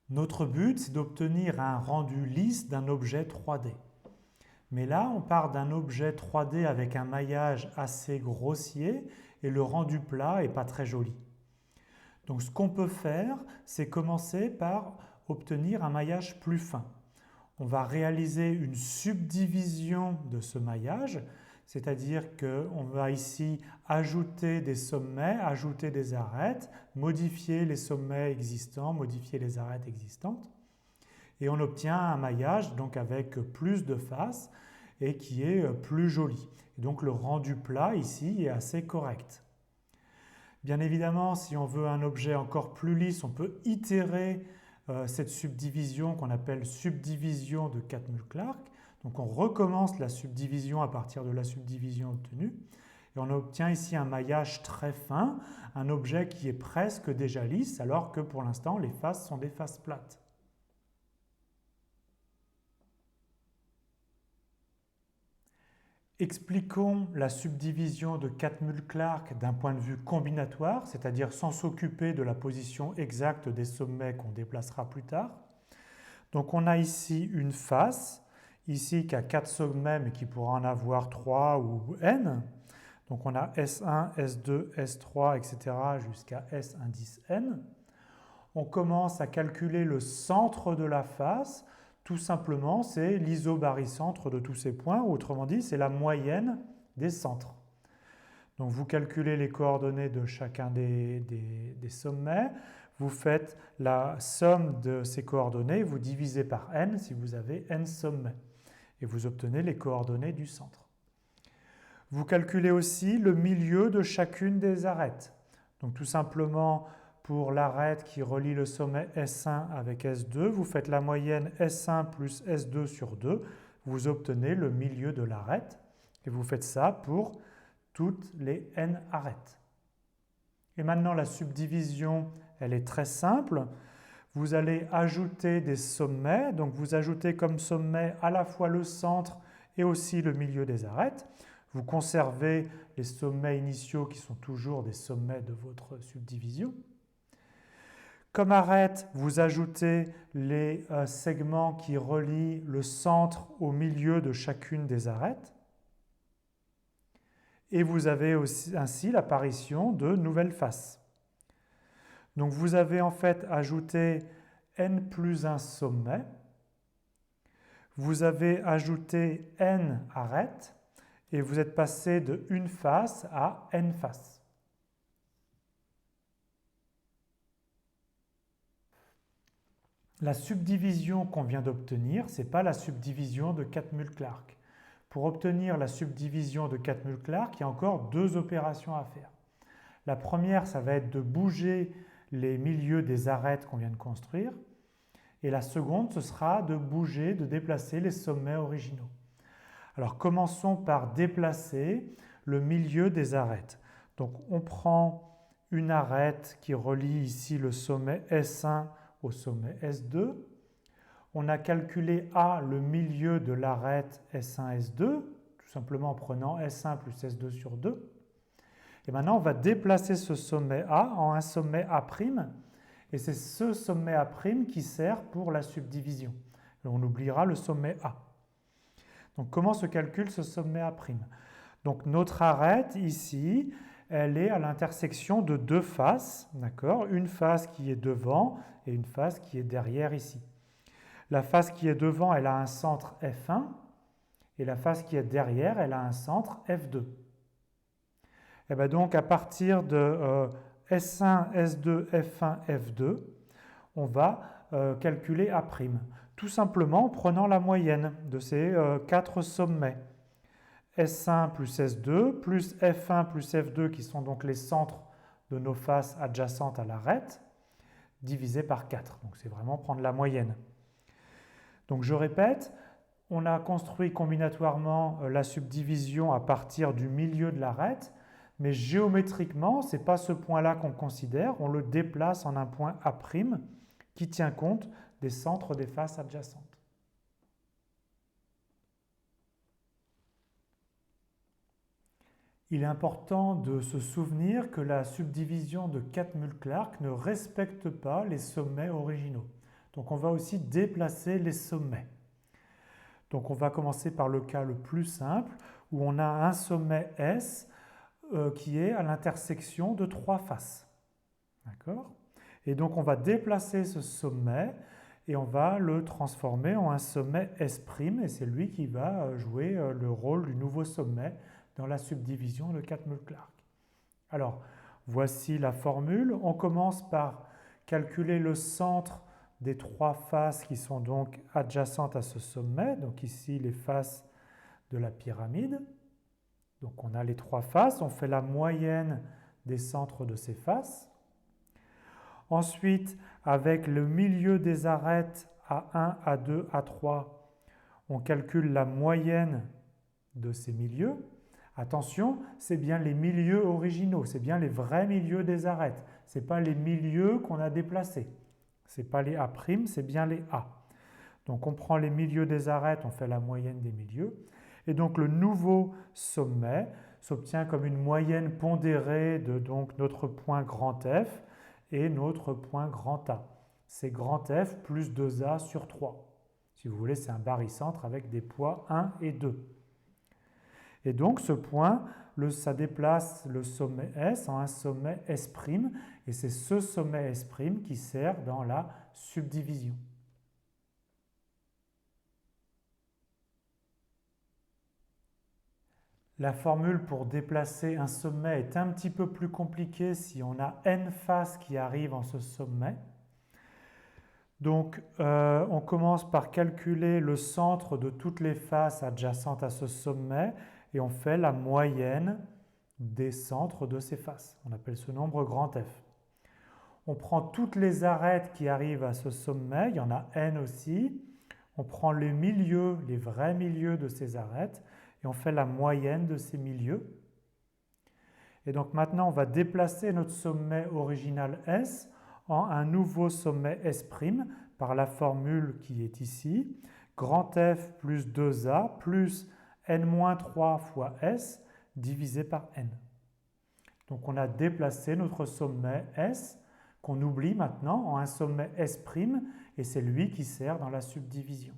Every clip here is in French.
Notre but, c'est d'obtenir un rendu lisse d'un objet 3D. Mais là, on part d'un objet 3D avec un maillage assez grossier et le rendu plat n'est pas très joli. Donc ce qu'on peut faire, c'est commencer par obtenir un maillage plus fin. On va réaliser une subdivision de ce maillage, c'est-à-dire qu'on va ici ajouter des sommets, ajouter des arêtes, modifier les sommets existants, modifier les arêtes existantes, et on obtient un maillage donc avec plus de faces et qui est plus joli. Et donc le rendu plat ici est assez correct. Bien évidemment, si on veut un objet encore plus lisse, on peut itérer cette subdivision qu'on appelle subdivision de Catmull-Clark. Donc on recommence la subdivision à partir de la subdivision obtenue. Et on obtient ici un maillage très fin, un objet qui est presque déjà lisse, alors que pour l'instant les faces sont des faces plates. Expliquons la subdivision de Catmull-Clark d'un point de vue combinatoire, c'est-à-dire sans s'occuper de la position exacte des sommets qu'on déplacera plus tard. Donc on a ici une face, ici qui a 4 sommets mais qui pourra en avoir 3 ou n. Donc on a S1, S2, S3, etc. jusqu'à S indice n. On commence à calculer le centre de la face. Tout simplement, c'est l'isobarycentre de tous ces points, ou autrement dit, c'est la moyenne des centres. Donc vous calculez les coordonnées de chacun des sommets, vous faites la somme de ces coordonnées, vous divisez par n si vous avez n sommets, et vous obtenez les coordonnées du centre. Vous calculez aussi le milieu de chacune des arêtes. Donc tout simplement, pour l'arête qui relie le sommet S1 avec S2, vous faites la moyenne S1 plus S2 sur 2, vous obtenez le milieu de l'arête, et vous faites ça pour toutes les n arêtes. Et maintenant, la subdivision, elle est très simple. Vous allez ajouter des sommets, donc vous ajoutez comme sommet à la fois le centre et aussi le milieu des arêtes. Vous conservez les sommets initiaux qui sont toujours des sommets de votre subdivision. Comme arête, vous ajoutez les segments qui relient le centre au milieu de chacune des arêtes. Et vous avez aussi, ainsi l'apparition de nouvelles faces. Donc vous avez en fait ajouté n plus 1 sommet. Vous avez ajouté n arêtes et vous êtes passé de une face à n faces. La subdivision qu'on vient d'obtenir, ce n'est pas la subdivision de Catmull-Clark. Pour obtenir la subdivision de Catmull-Clark, il y a encore deux opérations à faire. La première, ça va être de bouger les milieux des arêtes qu'on vient de construire. Et la seconde, ce sera de bouger, de déplacer les sommets originaux. Alors commençons par déplacer le milieu des arêtes. Donc on prend une arête qui relie ici le sommet S1 au sommet S2. On a calculé A, le milieu de l'arête S1, S2, tout simplement en prenant S1 plus S2 sur 2. Et maintenant, on va déplacer ce sommet A en un sommet A', et c'est ce sommet A' qui sert pour la subdivision. Et on oubliera le sommet A. Donc comment se calcule ce sommet A'? Donc notre arête ici, elle est à l'intersection de deux faces, d'accord? Une face qui est devant et une face qui est derrière ici. La face qui est devant, elle a un centre F1, et la face qui est derrière, elle a un centre F2. Et bien donc à partir de S1, S2, F1, F2, on va calculer A', tout simplement en prenant la moyenne de ces quatre sommets. S1 plus S2 plus F1 plus F2 qui sont donc les centres de nos faces adjacentes à l'arête, divisé par 4. Donc c'est vraiment prendre la moyenne. Donc je répète, on a construit combinatoirement la subdivision à partir du milieu de l'arête, mais géométriquement, ce n'est pas ce point-là qu'on considère, on le déplace en un point A' qui tient compte des centres des faces adjacentes. Il est important de se souvenir que la subdivision de Catmull-Clark ne respecte pas les sommets originaux. Donc on va aussi déplacer les sommets. Donc on va commencer par le cas le plus simple, où on a un sommet S qui est à l'intersection de 3 faces. D'accord? Et donc on va déplacer ce sommet et on va le transformer en un sommet S', et c'est lui qui va jouer le rôle du nouveau sommet dans la subdivision de Catmull-Clark. Alors, voici la formule. On commence par calculer le centre des 3 faces qui sont donc adjacentes à ce sommet. Donc ici, les faces de la pyramide. Donc on a les 3 faces, on fait la moyenne des centres de ces faces. Ensuite, avec le milieu des arêtes A1, A2, A3, on calcule la moyenne de ces milieux. Attention, c'est bien les milieux originaux, c'est bien les vrais milieux des arêtes. Ce n'est pas les milieux qu'on a déplacés. Ce n'est pas les A', c'est bien les A. Donc on prend les milieux des arêtes, on fait la moyenne des milieux. Et donc le nouveau sommet s'obtient comme une moyenne pondérée de donc, notre point grand F et notre point grand A. C'est grand F plus 2A sur 3. Si vous voulez, c'est un barycentre avec des poids 1 et 2. Et donc ce point, ça déplace le sommet S en un sommet S', et c'est ce sommet S' qui sert dans la subdivision. La formule pour déplacer un sommet est un petit peu plus compliquée si on a n faces qui arrivent en ce sommet. Donc, on commence par calculer le centre de toutes les faces adjacentes à ce sommet et on fait la moyenne des centres de ces faces. On appelle ce nombre grand F. On prend toutes les arêtes qui arrivent à ce sommet, il y en a n aussi. On prend les milieux, les vrais milieux de ces arêtes et on fait la moyenne de ces milieux. Et donc maintenant, on va déplacer notre sommet original S en un nouveau sommet S' par la formule qui est ici. Grand F plus 2A plus n-3 fois S divisé par n. Donc on a déplacé notre sommet S qu'on oublie maintenant en un sommet S' et c'est lui qui sert dans la subdivision.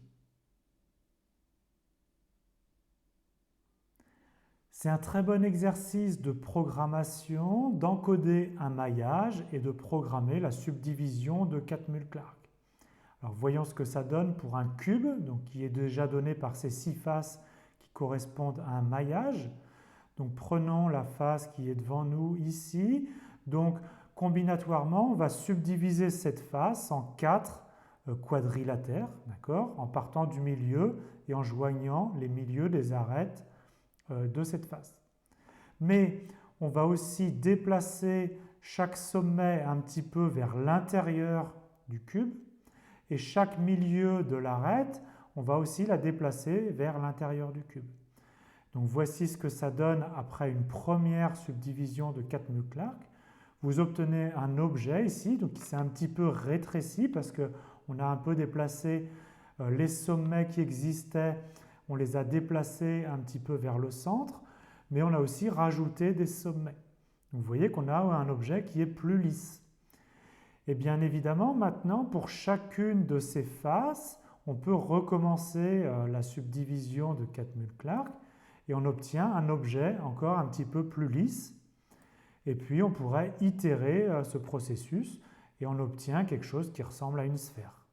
C'est un très bon exercice de programmation, d'encoder un maillage et de programmer la subdivision de Catmull-Clark. Alors voyons ce que ça donne pour un cube, donc qui est déjà donné par ces 6 faces qui correspondent à un maillage. Donc prenons la face qui est devant nous ici. Donc combinatoirement, on va subdiviser cette face en 4 quadrilatères, d'accord, en partant du milieu et en joignant les milieux des arêtes de cette face. Mais on va aussi déplacer chaque sommet un petit peu vers l'intérieur du cube et chaque milieu de l'arête, on va aussi la déplacer vers l'intérieur du cube. Donc voici ce que ça donne après une première subdivision de Catmull-Clark. Vous obtenez un objet ici, donc qui s'est un petit peu rétréci parce qu'on a un peu déplacé les sommets qui existaient, on les a déplacés un petit peu vers le centre, mais on a aussi rajouté des sommets. Donc vous voyez qu'on a un objet qui est plus lisse. Et bien évidemment, maintenant, pour chacune de ces faces, on peut recommencer la subdivision de Catmull-Clark et on obtient un objet encore un petit peu plus lisse. Et puis on pourrait itérer ce processus et on obtient quelque chose qui ressemble à une sphère.